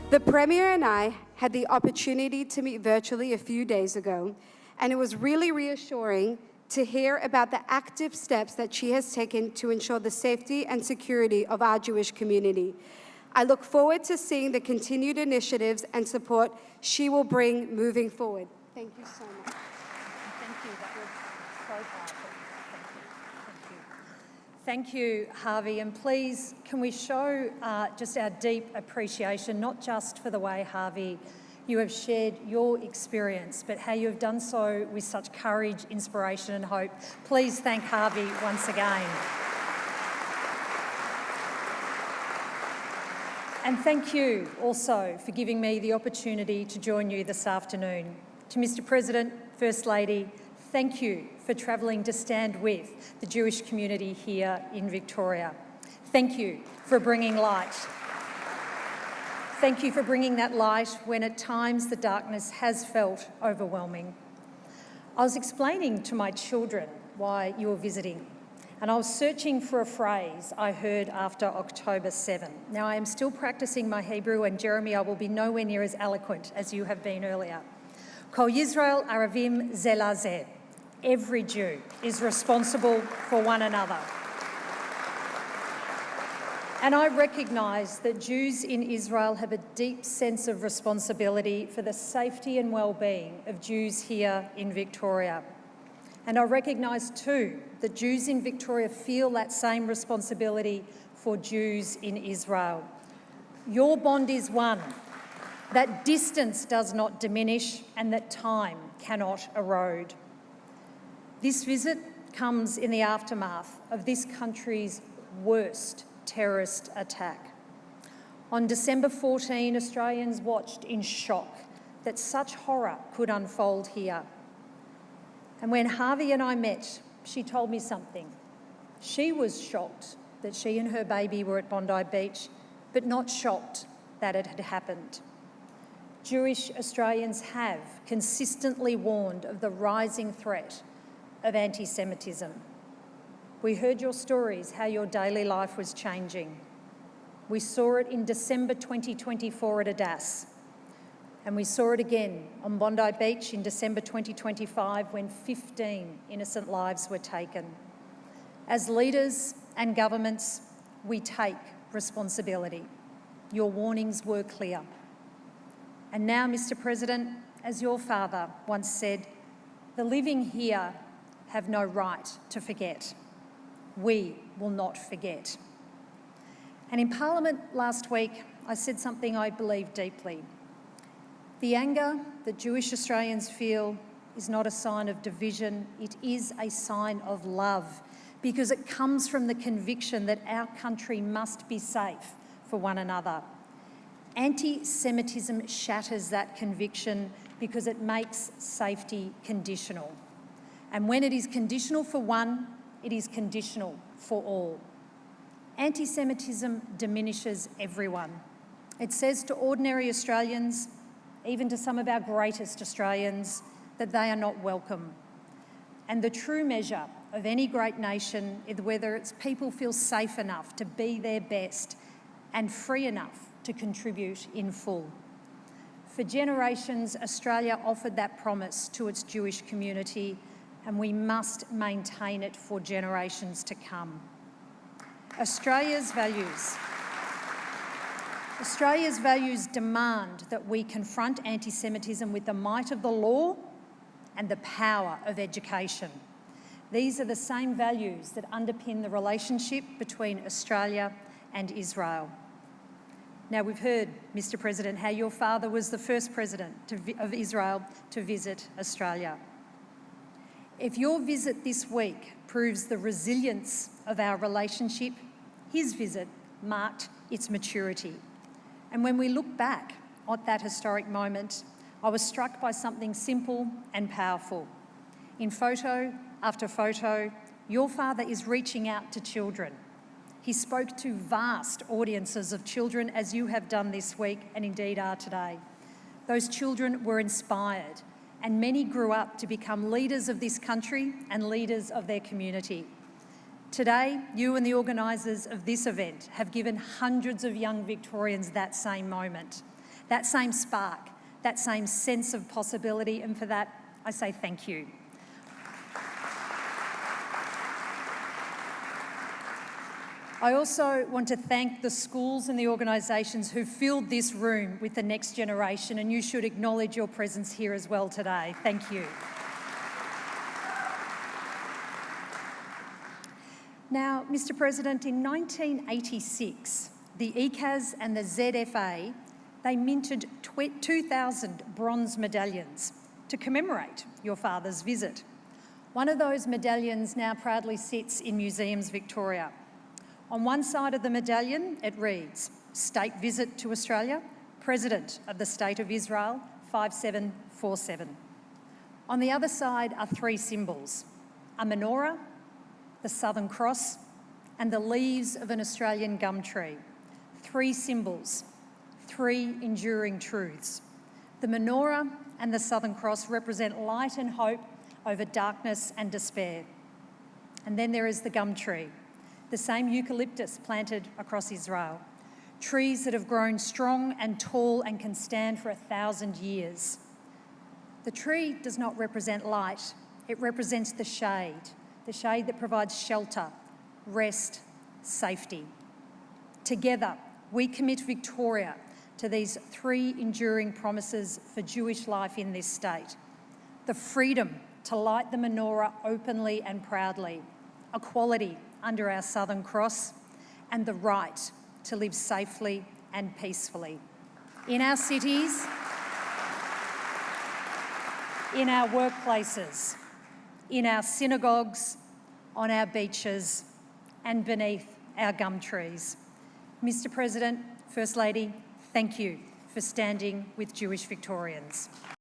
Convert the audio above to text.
The Premier and I had the opportunity to meet virtually a few days ago, and it was really reassuring to hear about the active steps that she has taken to ensure the safety and security of our Jewish community. I look forward to seeing the continued initiatives and support she will bring moving forward. Thank you so much. Thank you. That was so powerful. Thank you. Thank you, Harvey. And please, can we show just our deep appreciation, not just for the way, Harvey, you have shared your experience, but how you have done so with such courage, inspiration and hope. Please thank Harvey once again. And thank you also for giving me the opportunity to join you this afternoon. To Mr President, First Lady, thank you for travelling to stand with the Jewish community here in Victoria. Thank you for bringing light. Thank you for bringing that light when at times the darkness has felt overwhelming. I was explaining to my children why you were visiting, and I was searching for a phrase I heard after October 7. Now, I am still practising my Hebrew, and Jeremy, I will be nowhere near as eloquent as you have been earlier. Kol Yisrael Aravim Ze LaZeh. Every Jew is responsible for one another. And I recognise that Jews in Israel have a deep sense of responsibility for the safety and well-being of Jews here in Victoria. And I recognise too that Jews in Victoria feel that same responsibility for Jews in Israel. Your bond is one, that distance does not diminish and that time cannot erode. This visit comes in the aftermath of this country's worst terrorist attack. On December 14, Australians watched in shock that such horror could unfold here. And when Harvey and I met, she told me something. She was shocked that she and her baby were at Bondi Beach, but not shocked that it had happened. Jewish Australians have consistently warned of the rising threat of anti-Semitism. We heard your stories, how your daily life was changing. We saw it in December 2024 at Adas, and we saw it again on Bondi Beach in December 2025 when 15 innocent lives were taken. As leaders and governments, we take responsibility. Your warnings were clear. And now, Mr President, as your father once said, the living here have no right to forget. We will not forget. And in Parliament last week, I said something I believe deeply. The anger that Jewish Australians feel is not a sign of division, it is a sign of love, because it comes from the conviction that our country must be safe for one another. Anti-Semitism shatters that conviction because it makes safety conditional. And when it is conditional for one, it is conditional for all. Anti-Semitism diminishes everyone. It says to ordinary Australians, even to some of our greatest Australians, that they are not welcome. And the true measure of any great nation is whether its people feel safe enough to be their best and free enough to contribute in full. For generations, Australia offered that promise to its Jewish community, and we must maintain it for generations to come. Australia's values demand that we confront anti-Semitism with the might of the law and the power of education. These are the same values that underpin the relationship between Australia and Israel. Now, we've heard, Mr President, how your father was the first president of Israel to visit Australia. If your visit this week proves the resilience of our relationship, his visit marked its maturity. And when we look back at that historic moment, I was struck by something simple and powerful. In photo after photo, your father is reaching out to children. He spoke to vast audiences of children, as you have done this week and indeed are today. Those children were inspired, and many grew up to become leaders of this country and leaders of their community. Today, you and the organisers of this event have given hundreds of young Victorians that same moment. that same spark, that same sense of possibility, and for that, I say thank you. I also want to thank the schools and the organisations who filled this room with the next generation, and you should acknowledge your presence here as well today. Thank you. Now, Mr. President, in 1986, the ECAS and the ZFA, they minted 2,000 bronze medallions to commemorate your father's visit. One of those medallions now proudly sits in Museums Victoria. On one side of the medallion, it reads, State Visit to Australia, President of the State of Israel, 5747. On the other side are three symbols, a menorah, the Southern Cross, and the leaves of an Australian gum tree. Three symbols, three enduring truths. The menorah and the Southern Cross represent light and hope over darkness and despair. And then there is the gum tree, the same eucalyptus planted across Israel. Trees that have grown strong and tall and can stand for 1,000 years. The tree does not represent light, it represents the shade that provides shelter, rest, safety. Together, we commit Victoria to these three enduring promises for Jewish life in this state. The freedom to light the menorah openly and proudly, equality under our Southern Cross, and the right to live safely and peacefully. In our cities, in our workplaces, in our synagogues, on our beaches, and beneath our gum trees. Mr. President, First Lady, thank you for standing with Jewish Victorians.